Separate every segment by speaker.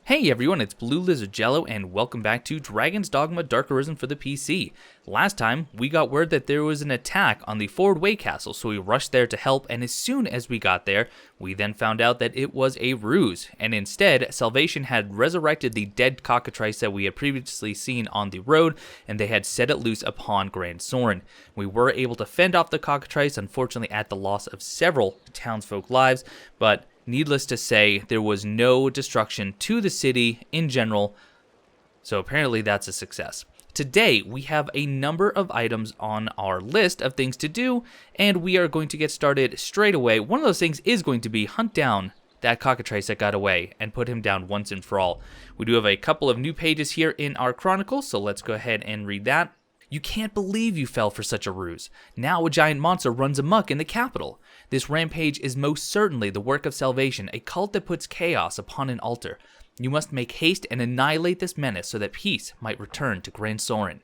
Speaker 1: Hey everyone, it's Blue Lizard Jello, and welcome back to Dragon Dogma Dark Arisen for the PC. Last time, we got word that there was an attack on the Forward Way Castle, so we rushed there to help, and as soon as we got there, we then found out that it was a ruse, and instead, Salvation had resurrected the dead cockatrice that we had previously seen on the road, and they had set it loose upon Grand Soren. We were able to fend off the cockatrice, unfortunately at the loss of several townsfolk lives, but needless to say, there was no destruction to the city in general, so apparently that's a success. Today, we have a number of items on our list of things to do, and we are going to get started straight away. One of those things is going to be hunt down that cockatrice that got away and put him down once and for all. We do have a couple of new pages here in our chronicle, so let's go ahead and read that. You can't believe you fell for such a ruse. Now a giant monster runs amok in the capital. This rampage is most certainly the work of Salvation, a cult that puts chaos upon an altar. You must make haste and annihilate this menace so that peace might return to Grand Soren.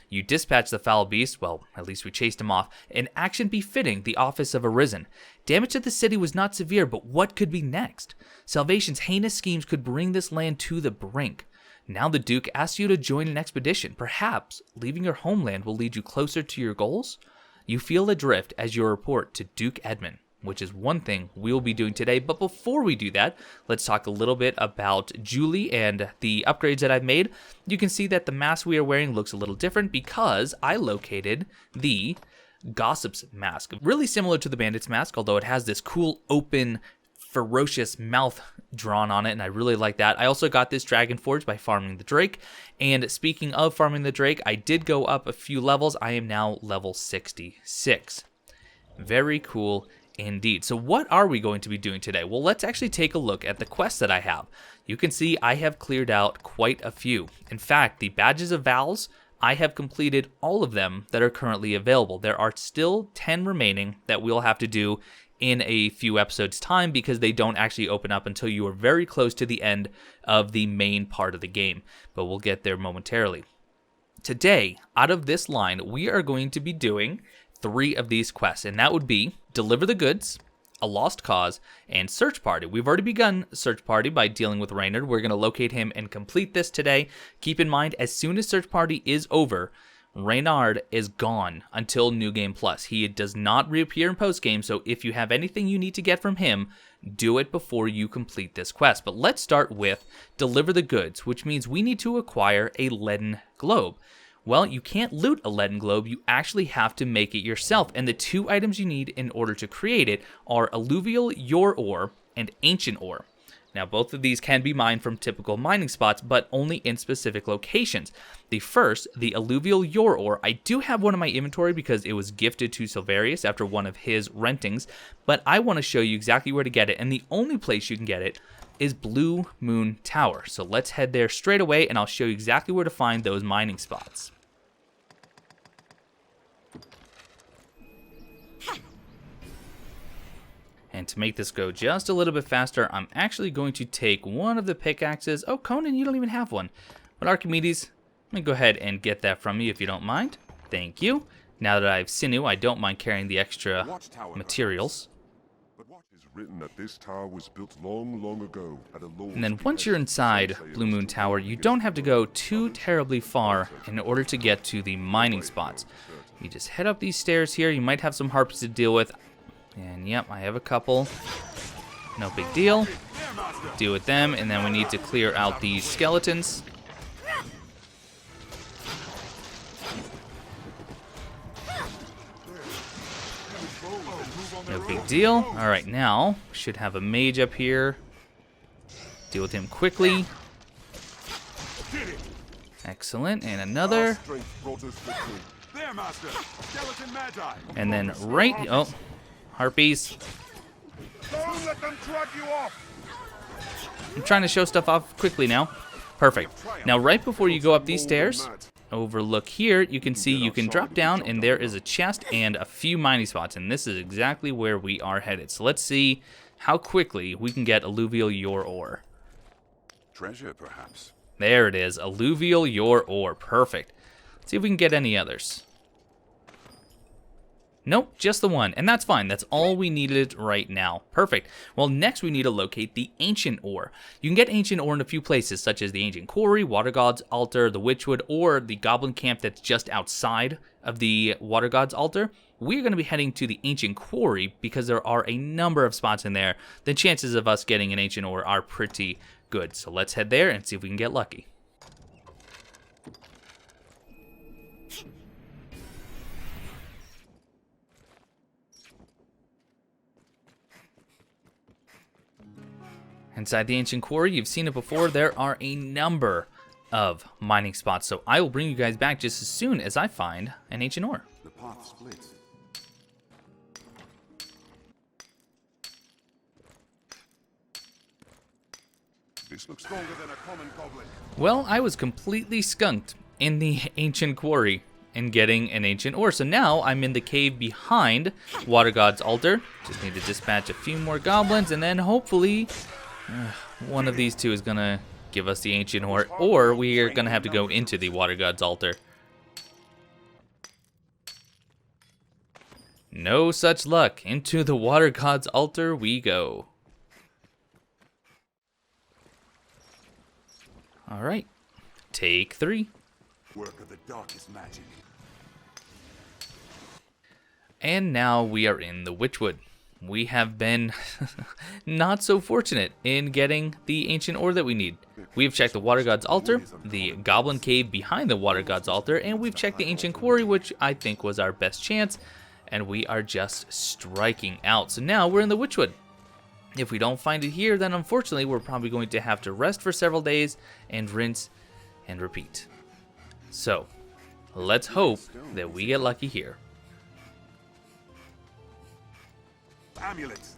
Speaker 1: You dispatch the foul beast, well, at least we chased him off, an action befitting the office of Arisen. Damage to the city was not severe, but what could be next? Salvation's heinous schemes could bring this land to the brink. Now the Duke asks you to join an expedition. Perhaps leaving your homeland will lead you closer to your goals? You feel adrift as you report to Duke Edmund, which is one thing we'll be doing today. But before we do that, let's talk a little bit about Julie and the upgrades that I've made. You can see that the mask we are wearing looks a little different because I located the Gossip's mask. Really similar to the Bandit's mask, although it has this cool open ferocious mouth drawn on it, and I really like that. I also got this Dragon Forge by farming the Drake, and speaking of farming the Drake, I did go up a few levels. I am now level 66. Very cool indeed. So what are we going to be doing today? Well, let's actually take a look at the quests that I have. You can see I have cleared out quite a few. In fact, the Badges of Vows, I have completed all of them that are currently available. There are still 10 remaining that we'll have to do in a few episodes time because they don't actually open up until you are very close to the end of the main part of the game, but we'll get there momentarily. Today, out of this line, we are going to be doing 3 of these quests, and that would be Deliver the Goods, A Lost Cause, and Search Party. We've already begun Search Party by dealing with Reynard. We're going to locate him and complete this today. Keep in mind, as soon as Search Party is over, Reynard is gone until New Game Plus. He does not reappear in post-game, so if you have anything you need to get from him, do it before you complete this quest. But let's start with Deliver the Goods, which means we need to acquire a Leaden Globe. Well, you can't loot a Leaden Globe, you actually have to make it yourself, and the 2 items you need in order to create it are Alluvial Yore-ore and Ancient Ore. Now, both of these can be mined from typical mining spots, but only in specific locations. The first, the Alluvial Yore-ore, I do have one in my inventory because it was gifted to Silverius after one of his rentings, but I want to show you exactly where to get it, and the only place you can get it is Blue Moon Tower. So let's head there straight away, and I'll show you exactly where to find those mining spots. And to make this go just a little bit faster, I'm actually going to take one of the pickaxes. Oh, Conan, you don't even have one. But Archimedes, let me go ahead and get that from you if you don't mind. Thank you. Now that I have sinew, I don't mind carrying the extra materials. And then once you're inside Blue Moon Tower, you don't have to go too terribly far in order to get to the mining spots. You just head up these stairs here. You might have some harpies to deal with. And yep, I have a couple. No big deal. Deal with them, and then we need to clear out these skeletons. No big deal. Alright, now, should have a mage up here. Deal with him quickly. Excellent, and another. And then right, oh. Harpies.
Speaker 2: Don't let them drag you off.
Speaker 1: I'm trying to show stuff off quickly now. Perfect. Now, right before you go up these stairs, overlook here, you can see you can drop down, and there is a chest and a few mining spots, and this is exactly where we are headed. So let's see how quickly we can get Alluvial Yore-ore.
Speaker 2: Treasure, perhaps.
Speaker 1: There it is, Alluvial Yore-ore. Perfect. Let's see if we can get any others. Nope, just the one, and that's fine. That's all we needed right now. Perfect. Well, next we need to locate the Ancient Ore. You can get Ancient Ore in a few places, such as the Ancient Quarry, Water God's Altar, the Witchwood, or the Goblin Camp that's just outside of the Water God's Altar. We're going to be heading to the Ancient Quarry because there are a number of spots in there. The chances of us getting an Ancient Ore are pretty good. So let's head there and see if we can get lucky. Inside the Ancient Quarry, you've seen it before, there are a number of mining spots, so I will bring you guys back just as soon as I find an Ancient Ore.
Speaker 2: The path splits. This looks stronger than a common goblin.
Speaker 1: Well, I was completely skunked in the Ancient Quarry and getting an Ancient Ore, so now I'm in the cave behind Water God's Altar. Just need to dispatch a few more goblins, and then hopefully one of these two is gonna give us the Ancient Ore, or we are gonna have to go into the Water God's Altar. No such luck. Into the Water God's Altar we go. All right, take 3.
Speaker 2: Work of the darkest magic.
Speaker 1: And now we are in the Witchwood. We have been not so fortunate in getting the Ancient Ore that we need. We've checked the Water God's Altar, the Goblin Cave behind the Water God's Altar, and we've checked the Ancient Quarry, which I think was our best chance, and we are just striking out. So now we're in the Witchwood. If we don't find it here, then unfortunately we're probably going to have to rest for several days and rinse and repeat. So let's hope that we get lucky here.
Speaker 2: Amulets.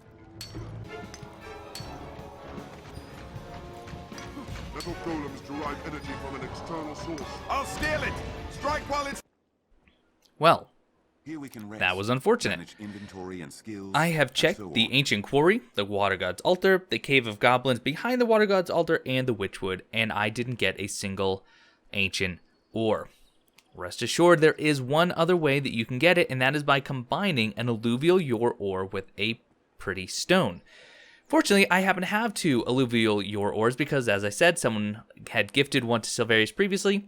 Speaker 2: Little golems derive energy from an external source. I'll steal it. Strike while it's.
Speaker 1: Well,
Speaker 2: Here we can rest.
Speaker 1: that was unfortunate.
Speaker 2: Manage inventory and skills,
Speaker 1: I have
Speaker 2: and
Speaker 1: checked
Speaker 2: so
Speaker 1: the
Speaker 2: on.
Speaker 1: Ancient Quarry, the Water God's Altar, the Cave of Goblins behind the Water God's Altar, and the Witchwood, and I didn't get a single Ancient Ore. Rest assured, there is one other way that you can get it, and that is by combining an Alluvial Yore-ore with a pretty stone. Fortunately, I happen to have 2 Alluvial Yore-ores because, as I said, someone had gifted one to Silverius previously.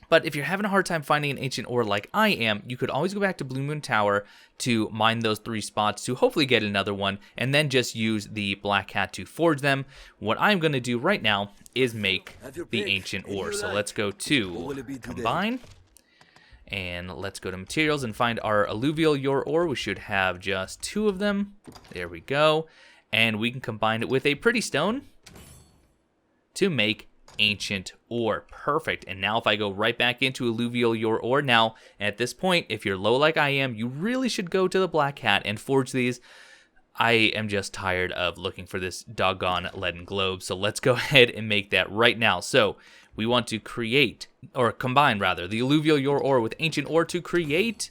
Speaker 1: But if you're having a hard time finding an Ancient Ore like I am, you could always go back to Blue Moon Tower to mine those 3 spots to hopefully get another one, and then just use the Black Cat to forge them. What I'm going to do right now is make the Ancient Ore. So let's go to Combine, and let's go to Materials and find our Alluvial Yore-ore. We should have just 2 of them. There we go. And we can combine it with a Pretty Stone to make Ancient Ore. Perfect. And now if I go right back into Alluvial Yore-ore, now at this point, if you're low like I am, you really should go to the Black Cat and forge these. I am just tired of looking for this doggone Leaden Globe, so let's go ahead and make that right now. So we want to create, or combine rather, the Alluvial Yore-ore with Ancient Ore to create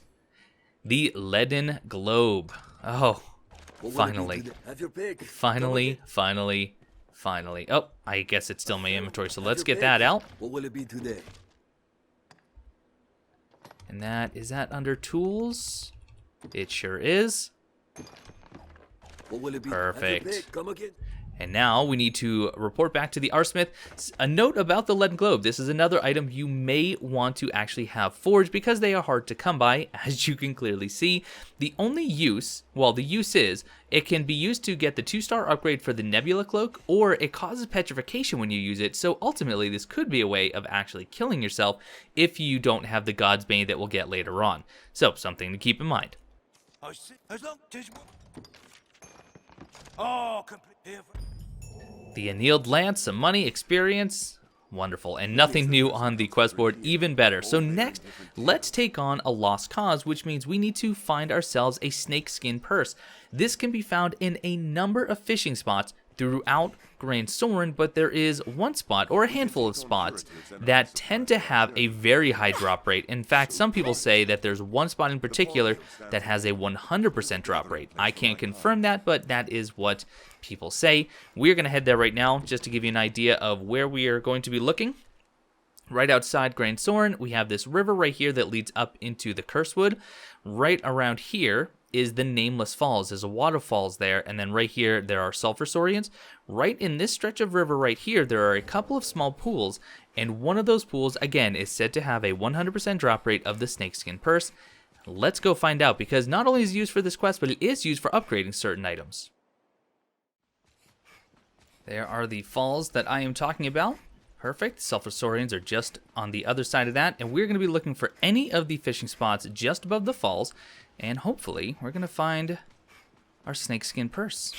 Speaker 1: the Leaden Globe. Oh, finally. Finally. Oh, I guess it's still in my inventory, so let's get that out.
Speaker 3: What will it be today?
Speaker 1: And is that under tools? It sure is.
Speaker 3: What will it be?
Speaker 1: Perfect.
Speaker 3: Come again.
Speaker 1: And now we need to report back to the Arsmith. A note about the Leaden Globe. This is another item you may want to actually have forged because they are hard to come by, as you can clearly see. The only use, well, the use is, it can be used to get the 2-star upgrade for the Nebula Cloak, or it causes petrification when you use it. So ultimately, this could be a way of actually killing yourself if you don't have the God's Bane that we'll get later on. So, something to keep in mind. The annealed lance, some money, experience, wonderful, and nothing new on the quest board, even better. So next, let's take on a lost cause, which means we need to find ourselves a Snakeskin Purse. This can be found in a number of fishing spots throughout Grand Soren, but there is one spot, or a handful of spots, that tend to have a very high drop rate. In fact, some people say that there's one spot in particular that has a 100% drop rate. I can't confirm that, but that is what people say. We're going to head there right now, just to give you an idea of where we are going to be looking. Right outside Grand Soren, we have this river right here that leads up into the Cursewood. Right around here is the Nameless Falls. There's a waterfalls there, and then right here there are sulfur saurians. Right in this stretch of river right here, there are a couple of small pools, and one of those pools, again, is said to have a 100% drop rate of the Snakeskin Purse. Let's go find out, because not only is it used for this quest, but it is used for upgrading certain items. There are the falls that I am talking about. Perfect. Sulfur saurians are just on the other side of that, and we're going to be looking for any of the fishing spots just above the falls, and hopefully we're going to find our Snakeskin Purse.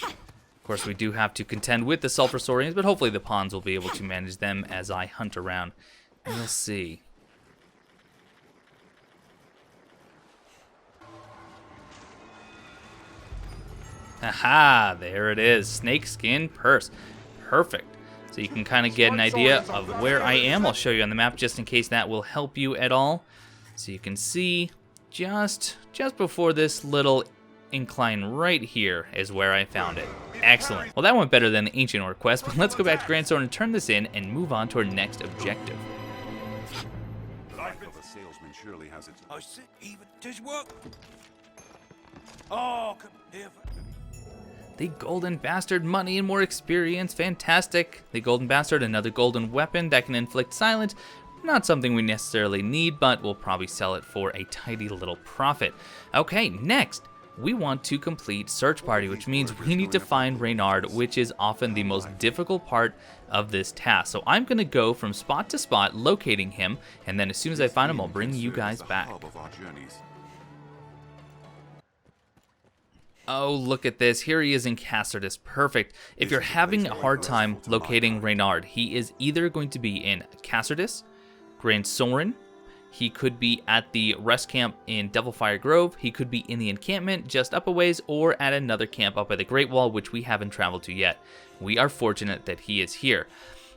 Speaker 1: Of course, we do have to contend with the sulfur saurians, but hopefully the pawns will be able to manage them as I hunt around. We'll see. Aha, there it is. Snakeskin Purse. Perfect. So you can kind of get an idea of where I am. I'll show you on the map just in case that will help you at all. So you can see just before this little incline right here is where I found it. Excellent. Well, that went better than the Ancient Ore quest, but let's go back to Grand Soren and turn this in and move on to our next objective.
Speaker 2: Life of a salesman surely has its...
Speaker 3: I see, even tis work. Oh, come here.
Speaker 1: The Golden Bastard, money and more experience, fantastic. The Golden Bastard, another golden weapon that can inflict silence. Not something we necessarily need, but we'll probably sell it for a tidy little profit. Okay, next, we want to complete Search Party, which means we need to find Reynard, which is often the most difficult part of this task. So I'm going to go from spot to spot, locating him, and then as soon as I find him, I'll bring you guys back. Oh, look at this. Here he is in Cassardus. Perfect. If you're having a hard time locating Reynard, he is either going to be in Cassardus, Grand Soren, he could be at the rest camp in Devilfire Grove, he could be in the encampment just up a ways, or at another camp up by the Great Wall, which we haven't traveled to yet. We are fortunate that he is here.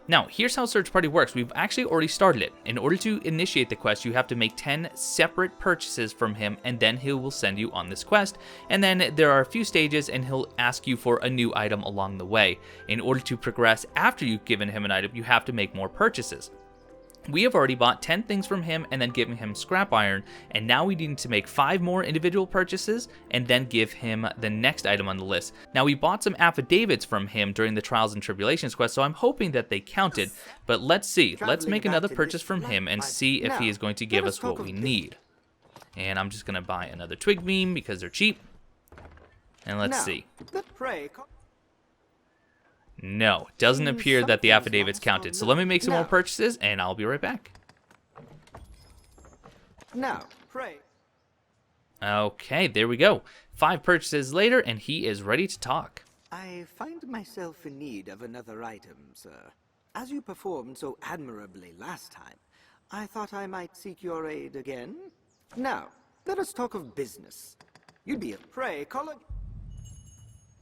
Speaker 1: Now, here's how Search Party works. We've actually already started it. In order to initiate the quest, you have to make 10 separate purchases from him, and then he will send you on this quest. And then there are a few stages, and he'll ask you for a new item along the way. In order to progress after you've given him an item, you have to make more purchases. We have already bought 10 things from him and then given him scrap iron, and now we need to make 5 more individual purchases and then give him the next item on the list. Now, we bought some affidavits from him during the Trials and Tribulations quest, so I'm hoping that they counted, but let's see. Let's make another purchase from him and see if he is going to give us what we need. And I'm just going to buy another twig beam because they're cheap. And let's see. No, it doesn't appear that the affidavits counted. So let me make some more purchases, and I'll be right back.
Speaker 4: Now, pray.
Speaker 1: Okay, there we go. 5 purchases later, and he is ready to talk.
Speaker 4: I find myself in need of another item, sir. As you performed so admirably last time, I thought I might seek your aid again. Now, let us talk of business. You'd be a prey, call it...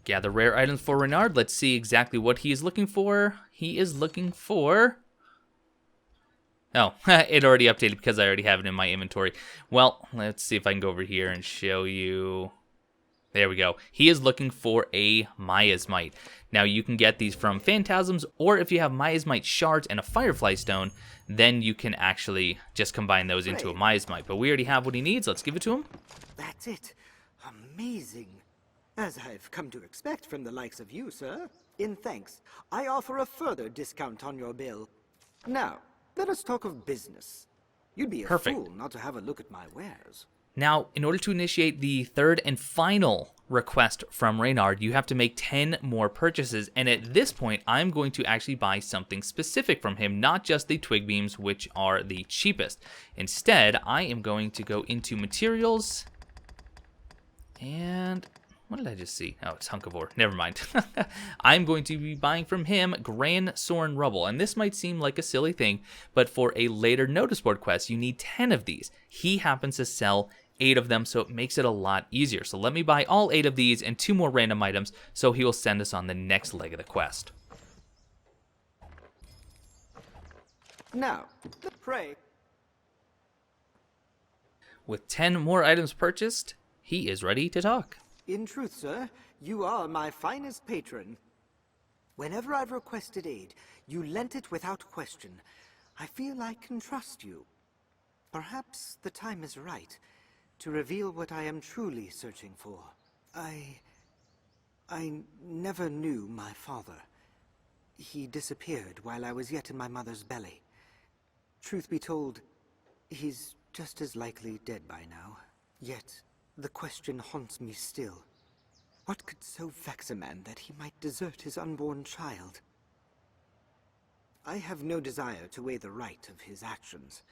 Speaker 1: Gather rare items for Reynard. Let's see exactly what he is looking for. He is looking for... Oh, it already updated because I already have it in my inventory. Well, let's see if I can go over here and show you... There we go. He is looking for a miasmite. Now, you can get these from phantasms, or if you have miasmite shards and a firefly stone, then you can actually just combine those into a miasmite. But we already have what he needs. Let's give it to him.
Speaker 4: That's it. Amazing. As I've come to expect from the likes of you, sir. In thanks, I offer a further discount on your bill. Now, let us talk of business. You'd be a fool not to have a look at my wares.
Speaker 1: Now, in order to initiate the third and final request from Reynard, you have to make 10 more purchases. And at this point, I'm going to actually buy something specific from him, not just the twig beams, which are the cheapest. Instead, I am going to go into materials and... What did I just see? Oh, it's hunk of ore. Never mind. I'm going to be buying from him Grand Soren Rubble. And this might seem like a silly thing, but for a later notice board quest, you need 10 of these. He happens to sell 8 of them, so it makes it a lot easier. So let me buy all 8 of these and 2 more random items, so he will send us on the next leg of the quest.
Speaker 4: Now, pray.
Speaker 1: With 10 more items purchased, he is ready to talk.
Speaker 4: In truth, sir, you are my finest patron. Whenever I've requested aid, you lent it without question. I feel I can trust you. Perhaps the time is right to reveal what I am truly searching for. I never knew my father. He disappeared while I was yet in my mother's belly. Truth be told, he's just as likely dead by now. Yet, the question haunts me still. What could so vex a man that he might desert his unborn child? I have no desire to weigh the right of his actions.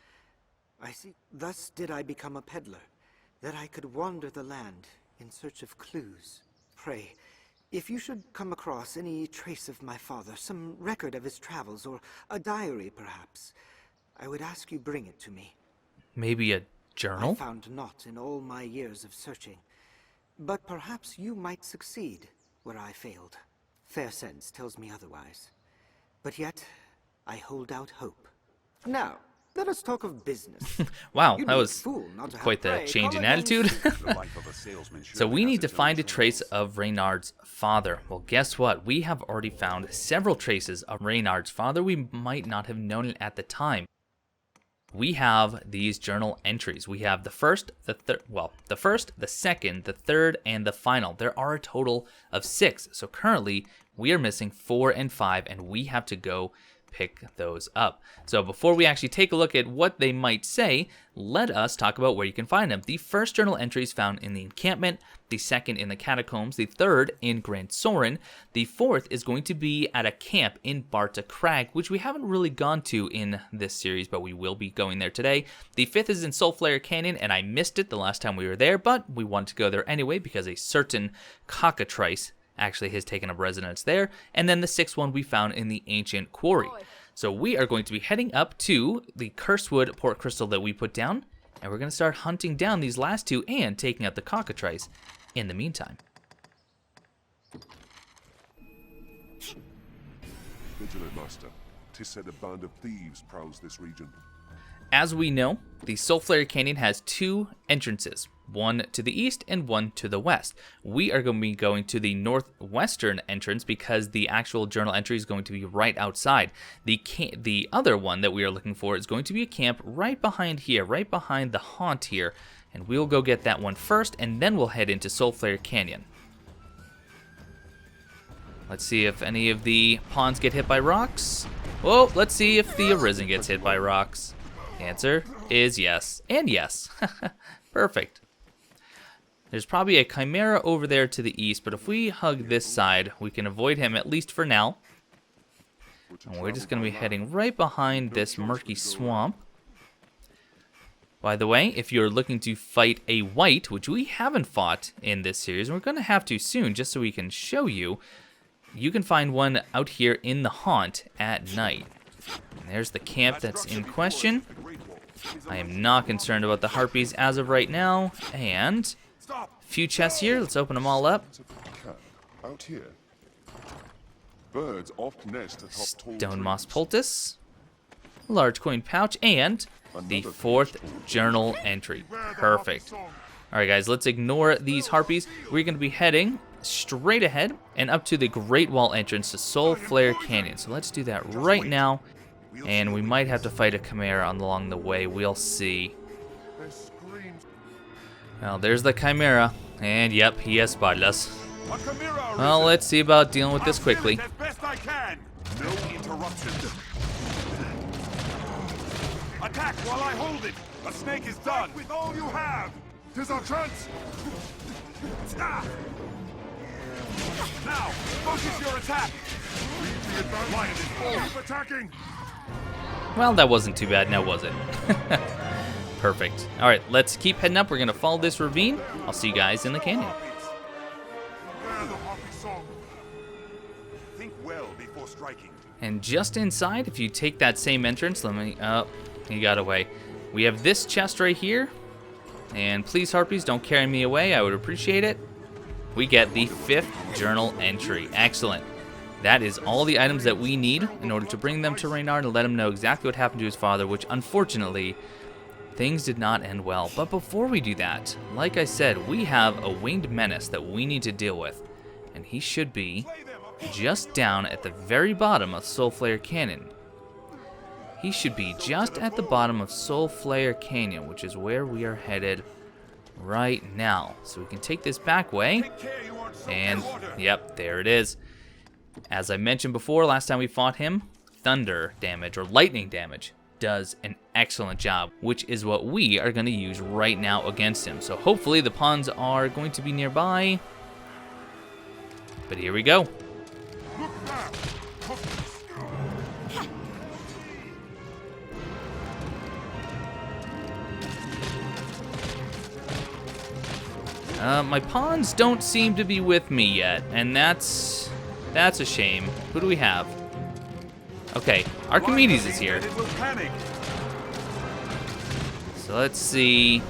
Speaker 4: I see. Thus did I become a peddler, that I could wander the land in search of clues. Pray, if you should come across any trace of my father, some record of his travels, or a diary perhaps, I would ask you bring it to me.
Speaker 1: Maybe a journal?
Speaker 4: I found naught in all my years of searching. But perhaps you might succeed where I failed. Fair sense tells me otherwise. But yet, I hold out hope. Now, let us talk of business.
Speaker 1: Wow,
Speaker 4: You'd
Speaker 1: that
Speaker 4: be a
Speaker 1: was
Speaker 4: fool not to
Speaker 1: quite
Speaker 4: have
Speaker 1: the
Speaker 4: prey.
Speaker 1: change in
Speaker 4: Call it
Speaker 1: attitude.
Speaker 2: The life of a salesman
Speaker 1: So
Speaker 2: surely
Speaker 1: we
Speaker 2: has
Speaker 1: need to
Speaker 2: its own
Speaker 1: find a
Speaker 2: troubles.
Speaker 1: trace of Reynard's father. Well, guess what? We have already found several traces of Reynard's father. We might not have known it at the time. We have these journal entries. We have the first, the second, the third, and the final. There are a total of 6. So currently, we are missing 4 and 5, and we have to go pick those up. So before we actually take a look at what they might say, let us talk about where you can find them. The first journal entry is found in the encampment, the second in the catacombs, the third in Grandsorin, the fourth is going to be at a camp in Barta Crag, which we haven't really gone to in this series, but we will be going there today. The fifth is in Soulflare Canyon, and I missed it the last time we were there, but we wanted to go there anyway because a certain cockatrice actually has taken up residence there. And then the sixth one we found in the ancient quarry. So we are going to be heading up to the Cursewood port crystal that we put down, and we're going to start hunting down these last 2 and taking out the cockatrice in the meantime.
Speaker 2: Vigilant master, 'tis said a band of thieves prowls this region.
Speaker 1: As we know, the Soulflare Canyon has 2 entrances, one to the east and one to the west. We are going to be going to the northwestern entrance because the actual journal entry is going to be right outside. The other one that we are looking for is going to be a camp right behind here, right behind the haunt here, and we'll go get that one first, and then we'll head into Soulflare Canyon. Let's see if any of the pawns get hit by rocks. Oh, let's see if the Arisen gets hit by rocks. The answer is yes, and yes. Perfect. There's probably a Chimera over there to the east, but if we hug this side, we can avoid him at least for now. And we're just going to be heading right behind this murky swamp. By the way, if you're looking to fight a white, which we haven't fought in this series, and we're going to have to soon just so we can show you, you can find one out here in the haunt at night. And there's the camp that's in question. I am not concerned about the harpies as of right now. And a few chests here. Let's open them all up.
Speaker 2: Out here. Birds oft nest atop tall
Speaker 1: Stone
Speaker 2: trees.
Speaker 1: moss poultice, a large coin pouch, and the 4th journal entry. Perfect. Alright guys, let's ignore these harpies. We're going to be heading straight ahead and up to the Great Wall entrance to Soulflare Canyon. So let's do that right now. And we might have to fight a Chimera along the way. We'll see. Well, there's the Chimera. And yep, he has spotted us. Well, let's see about dealing with this quickly.
Speaker 3: As best I can. No interruptions. Attack while I hold it. A snake is done. With all you have.
Speaker 2: 'Tis our chance!
Speaker 3: Ah. Now, focus your attack.
Speaker 2: Keep attacking!
Speaker 1: Well, that wasn't too bad now, was it? Perfect. Alright, let's keep heading up. We're going to follow this ravine. I'll see you guys in the canyon.
Speaker 2: Bear the happy song!
Speaker 3: Think well before striking.
Speaker 1: And just inside, if you take that same entrance, let me... Oh, he got away. We have this chest right here. And please, harpies, don't carry me away. I would appreciate it. We get the 5th journal entry. Excellent. That is all the items that we need in order to bring them to Reynard and let him know exactly what happened to his father, which unfortunately, things did not end well. But before we do that, like I said, we have a winged menace that we need to deal with. And he should be just down at the very bottom of Soulflare Canyon. He should be just at the bottom of Soulflare Canyon, which is where we are headed right now. So we can take this back way, and yep, there it is. As I mentioned before, last time we fought him, thunder damage or lightning damage does an excellent job, which is what we are going to use right now against him. So hopefully the pawns are going to be nearby. But here we go. My pawns don't seem to be with me yet, and that's a shame. Who do we have? Okay, Archimedes is here. So let's see.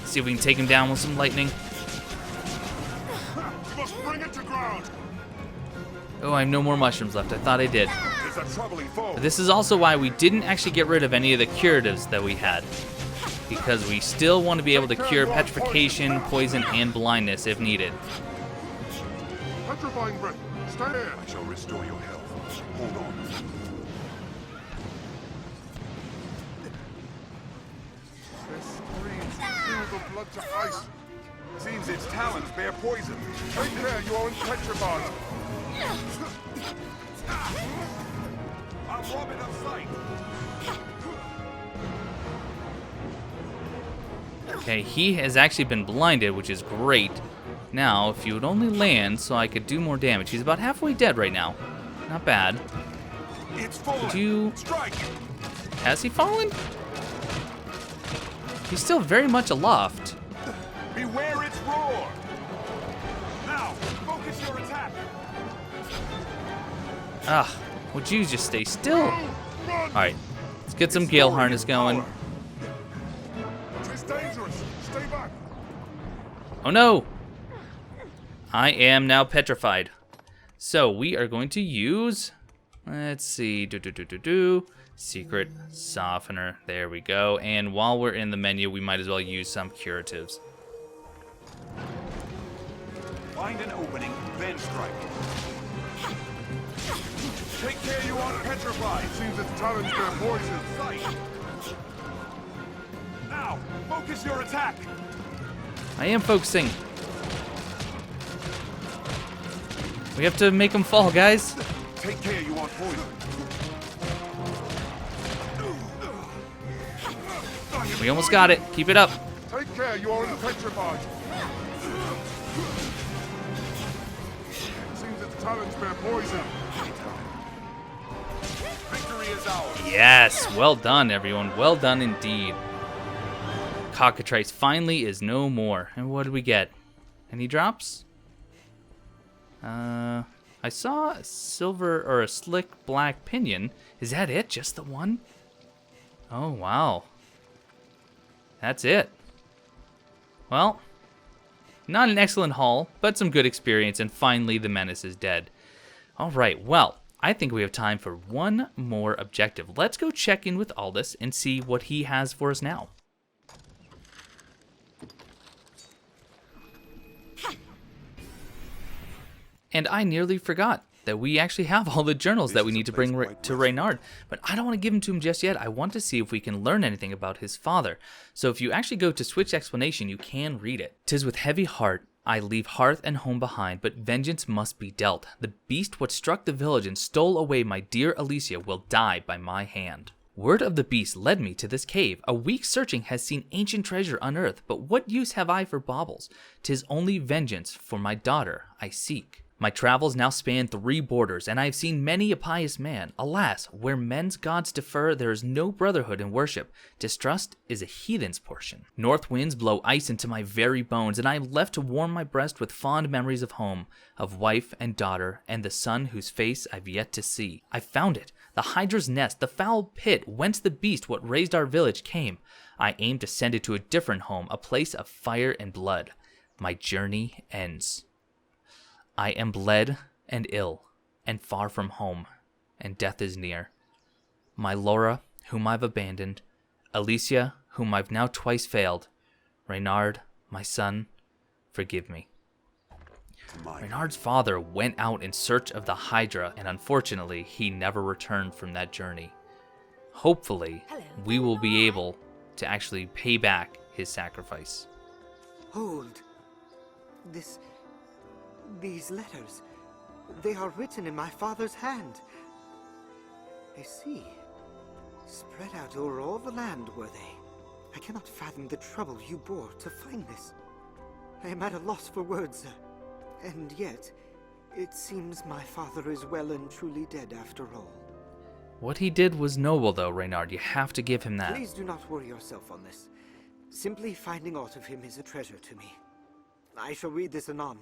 Speaker 1: See if we can take him down with some lightning. Oh, I have no more mushrooms left. I thought I did. But this is also why we didn't actually get rid of any of the curatives that we had, because we still want to be able to cure petrification, poison, and blindness if needed.
Speaker 2: Petrifying breath. Stay there. I shall restore your health. Hold on. Their screams fill the blood to ice.
Speaker 3: Seems its talons bear poison.
Speaker 2: Take care, you aren't petrified.
Speaker 3: I'll rob it of sight.
Speaker 1: Okay, he has actually been blinded, which is great. Now, if you would only land so I could do more damage. He's about halfway dead right now. Not bad.
Speaker 3: It's fallen.
Speaker 1: Would you...
Speaker 3: Strike.
Speaker 1: Has he fallen? He's still very much aloft.
Speaker 3: Beware its roar. Now, focus your attack.
Speaker 1: Ah, would you just stay still? Alright, let's get some Gale Harness going.
Speaker 2: It's dangerous. Stay back.
Speaker 1: Oh no! I am now petrified. So we are going to use, let's see, secret softener. There we go. And while we're in the menu, we might as well use some curatives.
Speaker 3: Find an opening, then strike. Take care, you aren't petrified.
Speaker 2: Seems its talons bear poison.
Speaker 3: Sight. Now, focus your attack.
Speaker 1: I am focusing. We have to make him fall, guys.
Speaker 3: Take care, you aren't poison.
Speaker 1: We almost got it. Keep it up.
Speaker 2: Take care, you aren't petrified. Seems its talons bear poison.
Speaker 3: Victory is ours.
Speaker 1: Yes, well done, everyone. Well done indeed. Cockatrice finally is no more. And what did we get? Any drops? I saw a silver or a slick black pinion. Is that it? Just the one? Oh, wow. That's it. Well, not an excellent haul, but some good experience, and finally the menace is dead. All right, well, I think we have time for one more objective. Let's go check in with Aldous and see what he has for us now. And I nearly forgot that we actually have all the journals that we need to bring to Reynard. But I don't want to give them to him just yet. I want to see if we can learn anything about his father. So if you actually go to Switch Explanation, you can read it. "'Tis with heavy heart I leave hearth and home behind, but vengeance must be dealt. The beast what struck the village and stole away my dear Alicia will die by my hand. Word of the beast led me to this cave. A week's searching has seen ancient treasure unearthed, but what use have I for baubles? 'Tis only vengeance for my daughter I seek. My travels now span 3 borders, and I have seen many a pious man. Alas, where men's gods differ, there is no brotherhood in worship. Distrust is a heathen's portion. North winds blow ice into my very bones, and I am left to warm my breast with fond memories of home, of wife and daughter, and the son whose face I've yet to see. I found it, the Hydra's nest, the foul pit whence the beast what raised our village came. I aim to send it to a different home, a place of fire and blood. My journey ends. I am bled and ill, and far from home, and death is near. My Laura, whom I've abandoned, Alicia, whom I've now twice failed, Reynard, my son, forgive me. Reynard's father went out in search of the Hydra, and unfortunately, he never returned from that journey. Hopefully, we will be able to actually pay back his sacrifice.
Speaker 4: Hold. These letters, they are written in my father's hand. I see. Spread out over all the land, were they? I cannot fathom the trouble you bore to find this. I am at a loss for words, sir. And yet, it seems my father is well and truly dead after all.
Speaker 1: What he did was noble, though, Reynard. You have to give him that.
Speaker 4: Please do not worry yourself on this. Simply finding aught of him is a treasure to me. I shall read this anon.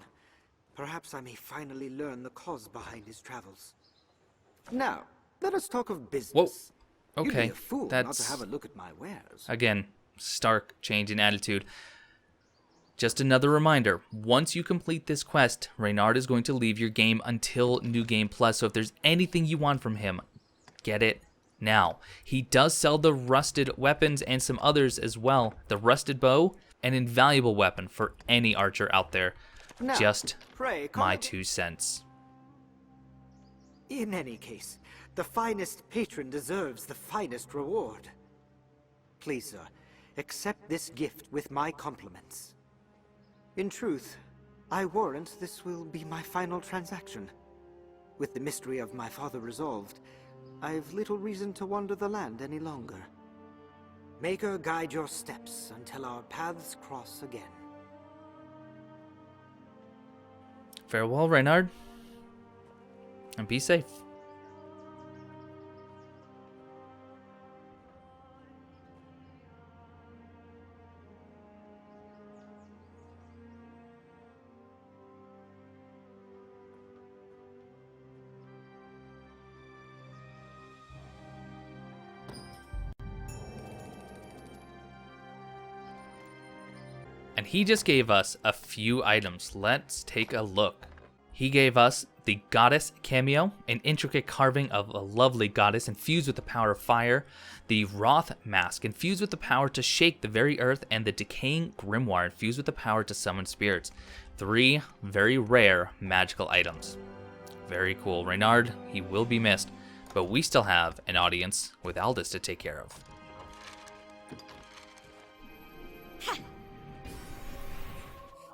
Speaker 4: Perhaps I may finally learn the cause behind his travels. Now, let us talk of business.
Speaker 1: Whoa.
Speaker 4: You'd
Speaker 1: Okay,
Speaker 4: be a fool not to have a look at my wares.
Speaker 1: Again, stark change in attitude. Just another reminder, once you complete this quest, Reynard is going to leave your game until New Game Plus, so if there's anything you want from him, get it now. He does sell the rusted weapons and some others as well. The rusted bow, an invaluable weapon for any archer out there.
Speaker 4: Now,
Speaker 1: Just
Speaker 4: pray,
Speaker 1: my 2 cents.
Speaker 4: In any case, the finest patron deserves the finest reward. Please, sir, accept this gift with my compliments. In truth, I warrant this will be my final transaction. With the mystery of my father resolved, I've little reason to wander the land any longer. Maker guide your steps until our paths cross again.
Speaker 1: Farewell, Reynard, and be safe. And he just gave us a few items. Let's take a look. He gave us the Goddess cameo, an intricate carving of a lovely goddess infused with the power of fire, the Wrath mask infused with the power to shake the very earth, and the Decaying Grimoire infused with the power to summon spirits. 3 very rare magical items. Very cool. Reynard, he will be missed, but we still have an audience with Aldous to take care of.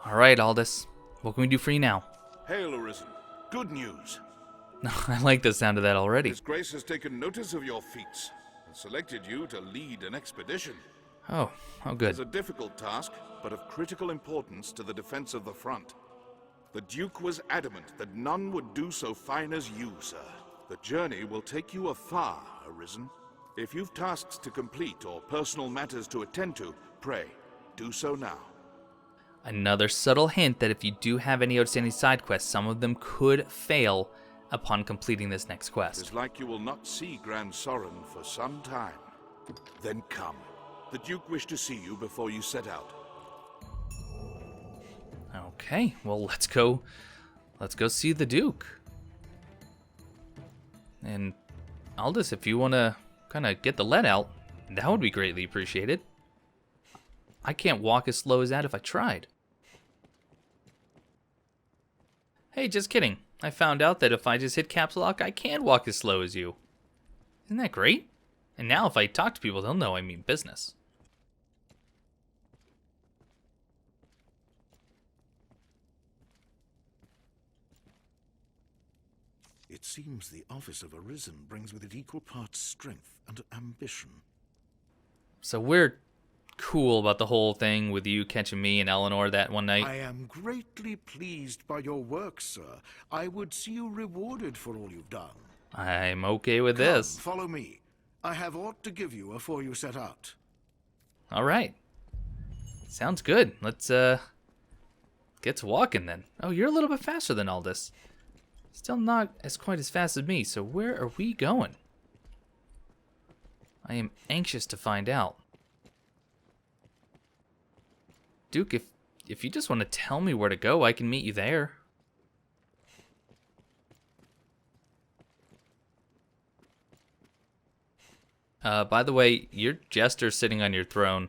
Speaker 1: All right, Aldous, what can we do for you now?
Speaker 3: Hail, Arisen. Good news.
Speaker 1: I like the sound of that already.
Speaker 3: His Grace has taken notice of your feats and selected you to lead an expedition.
Speaker 1: Oh good.
Speaker 3: It's a difficult task, but of critical importance to the defense of the front. The Duke was adamant that none would do so fine as you, sir. The journey will take you afar, Arisen. If you've tasks to complete or personal matters to attend to, pray, do so now.
Speaker 1: Another subtle hint that if you do have any outstanding side quests, some of them could fail upon completing this next quest.
Speaker 3: It's like you will not see Grand Sorin for some time. Then come. The Duke wished to see you before you set out.
Speaker 1: Okay, well let's go see the Duke. And Aldous, if you want to kind of get the lead out, that would be greatly appreciated. I can't walk as slow as that if I tried. Hey, just kidding. I found out that if I just hit caps lock, I can walk as slow as you. Isn't that great? And now if I talk to people, they'll know I mean business.
Speaker 5: It seems the office of Arisen brings with it equal parts strength and ambition.
Speaker 1: So we're cool about the whole thing with you catching me and Eleanor that one night.
Speaker 5: I am greatly pleased by your work, sir. I would see you rewarded for all you've done.
Speaker 1: I'm okay with
Speaker 5: Come,
Speaker 1: this.
Speaker 5: follow me. I have aught to give you afore you set out.
Speaker 1: All right. Sounds good. Let's get to walking then. Oh, you're a little bit faster than Aldous. Still not as quite as fast as me, so where are we going? I am anxious to find out. Duke, if you just want to tell me where to go, I can meet you there. By the way, your jester sitting on your throne,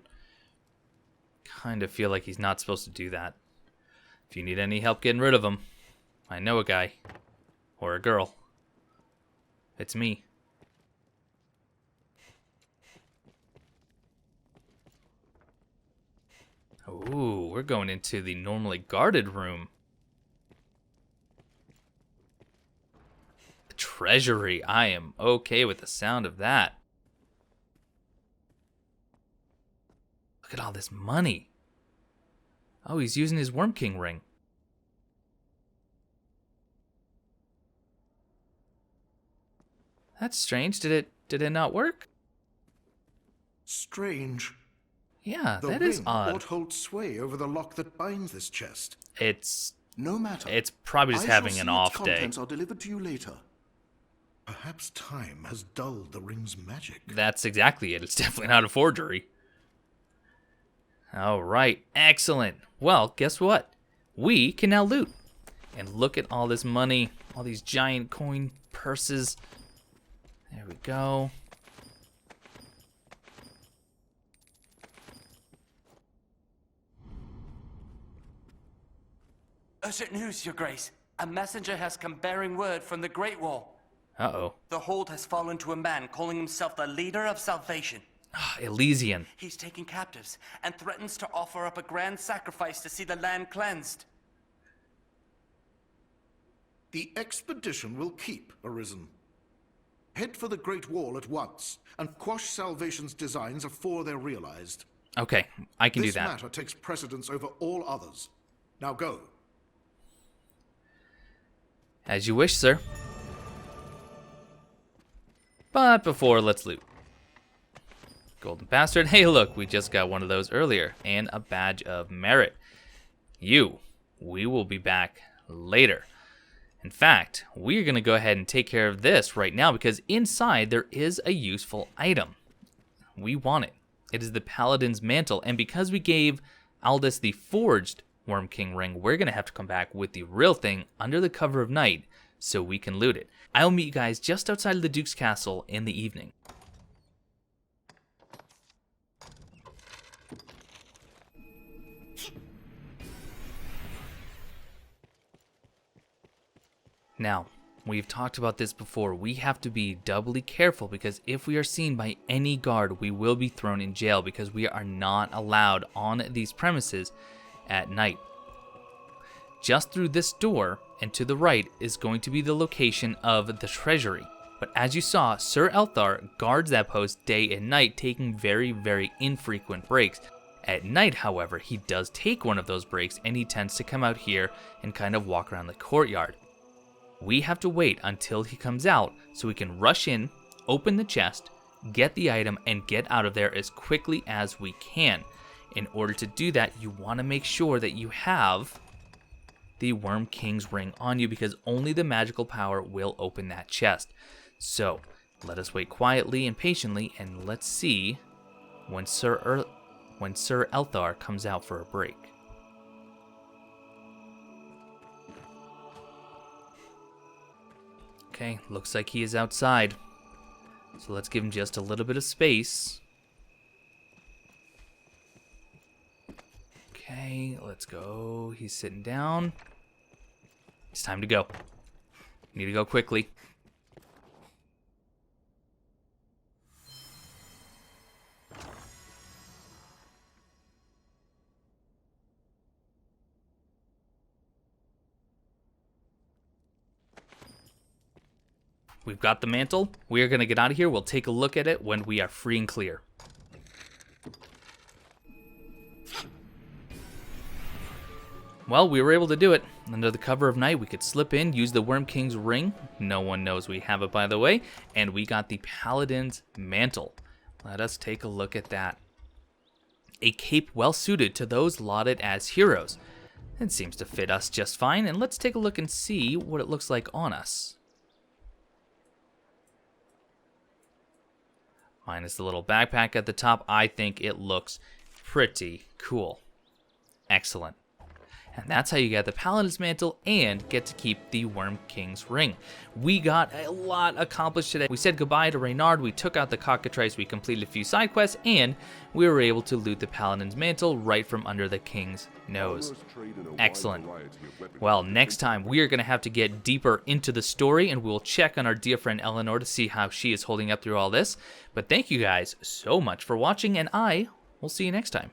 Speaker 1: kind of feel like he's not supposed to do that. If you need any help getting rid of them, I know a guy. Or a girl. It's me. Ooh, we're going into the normally guarded room. The treasury. I am okay with the sound of that. Look at all this money. Oh, he's using his Worm King ring. That's strange. Did it not work?
Speaker 5: Strange.
Speaker 1: Yeah,
Speaker 5: The
Speaker 1: that
Speaker 5: ring
Speaker 1: is odd.
Speaker 5: ought hold sway over the lock that binds this chest.
Speaker 3: No matter.
Speaker 1: It's probably just having an off day.
Speaker 3: Contents are delivered to you later.
Speaker 5: Perhaps time has dulled the ring's magic.
Speaker 1: That's exactly it. It's definitely not a forgery. All right, excellent. Well, guess what? We can now loot. And look at all this money, all these giant coin purses. There we go.
Speaker 6: Urgent news, Your Grace. A messenger has come bearing word from the Great Wall.
Speaker 1: Uh-oh.
Speaker 6: The hold has fallen to a man calling himself the leader of salvation.
Speaker 1: Elysian.
Speaker 6: He's taking captives and threatens to offer up a grand sacrifice to see the land cleansed.
Speaker 5: The expedition will keep, Arisen. Head for the Great Wall at once, and quash Salvation's designs before they're realized.
Speaker 1: Okay, I can do
Speaker 5: This
Speaker 1: that.
Speaker 5: matter takes precedence over all others. Now go.
Speaker 1: As you wish, sir. But before, let's loot. Golden Bastard. Hey, look, we just got one of those earlier. And a badge of merit. We will be back later. In fact, we're going to go ahead and take care of this right now because inside there is a useful item. We want it. It is the Paladin's Mantle. And because we gave Aldous the forged Worm King ring, we're going to have to come back with the real thing under the cover of night so we can loot it. I'll meet you guys just outside of the Duke's Castle in the evening. Now, we've talked about this before. We have to be doubly careful because if we are seen by any guard, we will be thrown in jail because we are not allowed on these premises at night. Just through this door and to the right is going to be the location of the treasury. But as you saw, Sir Elthar guards that post day and night, taking very, very infrequent breaks. At night, however, he does take one of those breaks and he tends to come out here and kind of walk around the courtyard. We have to wait until he comes out so we can rush in, open the chest, get the item, and get out of there as quickly as we can. In order to do that, you want to make sure that you have the Worm King's ring on you because only the magical power will open that chest. So, let us wait quietly and patiently and let's see when Sir Elthar comes out for a break. Okay, looks like he is outside. So let's give him just a little bit of space. Okay, let's go. He's sitting down. It's time to go. Need to go quickly. We've got the mantle. We are going to get out of here. We'll take a look at it when we are free and clear. Well, we were able to do it. Under the cover of night, we could slip in, use the Worm King's ring. No one knows we have it, by the way. And we got the Paladin's Mantle. Let us take a look at that. A cape well suited to those lauded as heroes. It seems to fit us just fine. And let's take a look and see what it looks like on us. Minus the little backpack at the top, I think it looks pretty cool. Excellent. and that's how you get the Paladin's Mantle and get to keep the Worm King's Ring. We got a lot accomplished today. We said goodbye to Reynard, we took out the cockatrice, we completed a few side quests, and we were able to loot the Paladin's Mantle right from under the King's nose. Excellent. Well, next time we are going to have to get deeper into the story, and we'll check on our dear friend Eleanor to see how she is holding up through all this. But thank you guys so much for watching, and I will see you next time.